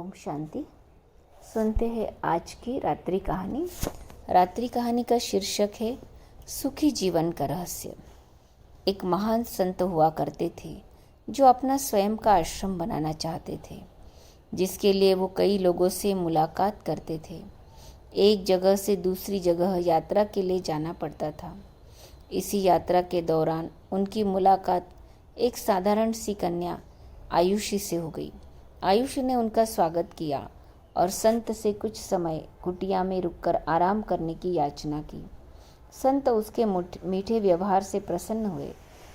ओम शांति। सुनते हैं आज की रात्रि कहानी। रात्रि कहानी का शीर्षक है सुखी जीवन का रहस्य। एक महान संत हुआ करते थे जो अपना स्वयं का आश्रम बनाना चाहते थे, जिसके लिए वो कई लोगों से मुलाकात करते थे। एक जगह से दूसरी जगह यात्रा के लिए जाना पड़ता था। इसी यात्रा के दौरान उनकी मुलाकात एक साधारण सी कन्या आयुषी से हो गई। आयुषी ने उनका स्वागत किया और संत से कुछ समय कुटिया में रुककर आराम करने की याचना की। संत उसके मीठे व्यवहार से प्रसन्न हुए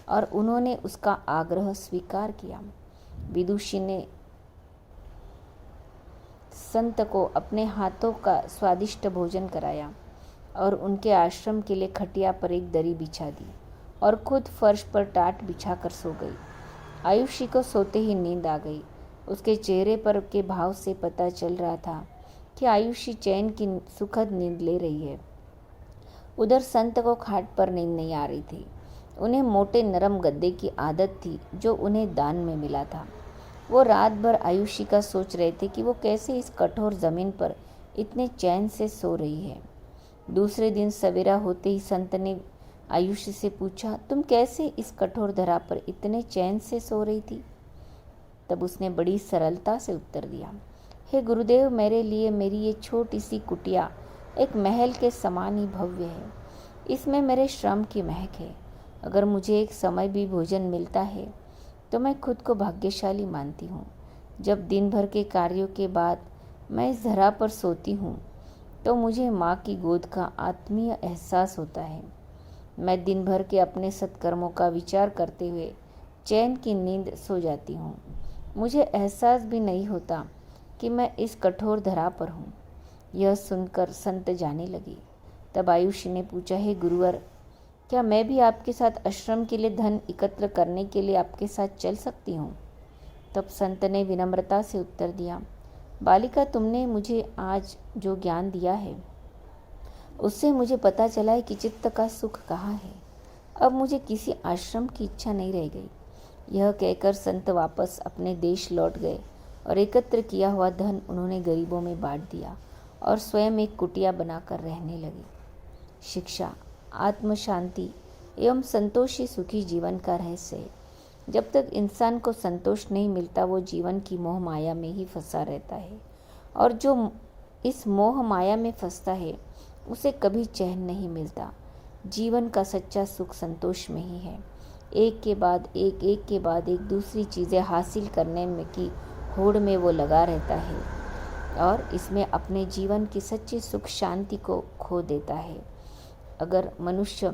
और उन्होंने उसका आग्रह स्वीकार किया। विदुषी ने संत को अपने हाथों का स्वादिष्ट भोजन कराया और उनके आश्रम के लिए खटिया पर एक दरी बिछा दी और खुद फर्श पर टाट बिछाकर सो गई। आयुषी को सोते ही नींद आ गई। उसके चेहरे पर के भाव से पता चल रहा था कि आयुषी चैन की सुखद नींद ले रही है। उधर संत को खाट पर नींद नहीं आ रही थी। उन्हें मोटे नरम गद्दे की आदत थी जो उन्हें दान में मिला था। वो रात भर आयुषी का सोच रहे थे कि वो कैसे इस कठोर जमीन पर इतने चैन से सो रही है। दूसरे दिन सवेरा होते ही संत ने आयुषी से पूछा, तुम कैसे इस कठोर धरा पर इतने चैन से सो रही थी? तब उसने बड़ी सरलता से उत्तर दिया, हे गुरुदेव, मेरे लिए मेरी ये छोटी सी कुटिया एक महल के समान ही भव्य है। इसमें मेरे श्रम की महक है। अगर मुझे एक समय भी भोजन मिलता है तो मैं खुद को भाग्यशाली मानती हूँ। जब दिन भर के कार्यों के बाद मैं इस धरा पर सोती हूँ तो मुझे माँ की गोद का आत्मीय एहसास होता है। मैं दिन भर के अपने सत्कर्मों का विचार करते हुए चैन की नींद सो जाती हूँ। मुझे एहसास भी नहीं होता कि मैं इस कठोर धरा पर हूँ। यह सुनकर संत जाने लगी। तब आयुषी ने पूछा, हे गुरुवर, क्या मैं भी आपके साथ आश्रम के लिए धन एकत्र करने के लिए आपके साथ चल सकती हूँ? तब संत ने विनम्रता से उत्तर दिया, बालिका, तुमने मुझे आज जो ज्ञान दिया है उससे मुझे पता चला है कि चित्त का सुख कहाँ है। अब मुझे किसी आश्रम की इच्छा नहीं रह गई। यह कहकर संत वापस अपने देश लौट गए और एकत्र किया हुआ धन उन्होंने गरीबों में बांट दिया और स्वयं एक कुटिया बनाकर रहने लगे। शिक्षा, आत्म शांति एवं संतोषी सुखी जीवन का रहस्य है। जब तक इंसान को संतोष नहीं मिलता वो जीवन की मोह माया में ही फंसा रहता है, और जो इस मोह माया में फंसता है उसे कभी चैन नहीं मिलता। जीवन का सच्चा सुख संतोष में ही है। एक के बाद एक दूसरी चीज़ें हासिल करने में की होड़ में वो लगा रहता है और इसमें अपने जीवन की सच्ची सुख शांति को खो देता है। अगर मनुष्य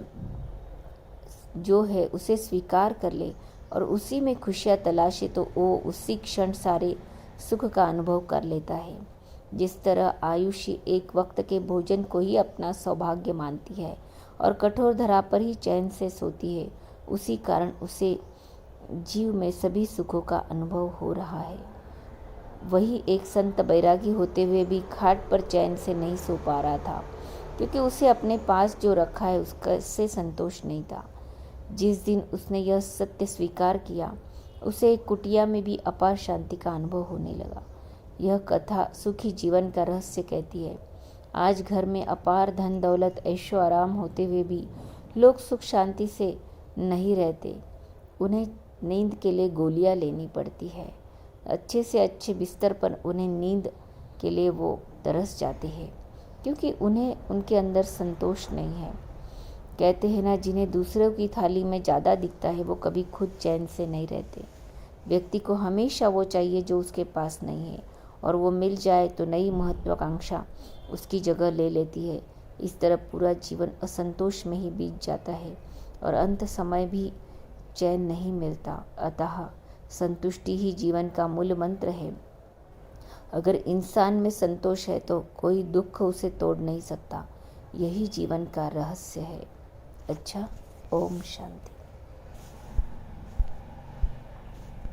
जो है उसे स्वीकार कर ले और उसी में खुशियाँ तलाशे तो वो उसी क्षण सारे सुख का अनुभव कर लेता है। जिस तरह आयुषी एक वक्त के भोजन को ही अपना सौभाग्य मानती है और कठोर धरा पर ही चैन से सोती है, उसी कारण उसे जीव में सभी सुखों का अनुभव हो रहा है। वही एक संत बैरागी होते हुए भी खाट पर चैन से नहीं सो पा रहा था, क्योंकि उसे अपने पास जो रखा है उससे संतोष नहीं था। जिस दिन उसने यह सत्य स्वीकार किया उसे एक कुटिया में भी अपार शांति का अनुभव होने लगा। यह कथा सुखी जीवन का रहस्य कहती है। आज घर में अपार धन दौलत ऐशो आराम होते हुए भी लोग सुख शांति से नहीं रहते। उन्हें नींद के लिए गोलियां लेनी पड़ती है। अच्छे से अच्छे बिस्तर पर उन्हें नींद के लिए वो तरस जाते हैं, क्योंकि उन्हें उनके अंदर संतोष नहीं है। कहते हैं ना, जिन्हें दूसरों की थाली में ज़्यादा दिखता है वो कभी खुद चैन से नहीं रहते। व्यक्ति को हमेशा वो चाहिए जो उसके पास नहीं है, और वो मिल जाए तो नई महत्वाकांक्षा उसकी जगह ले लेती है। इस तरह पूरा जीवन असंतोष में ही बीत जाता है और अंत समय भी चैन नहीं मिलता। अतः संतुष्टि ही जीवन का मूल मंत्र है। अगर इंसान में संतोष है तो कोई दुख उसे तोड़ नहीं सकता। यही जीवन का रहस्य है। अच्छा, ओम शांति।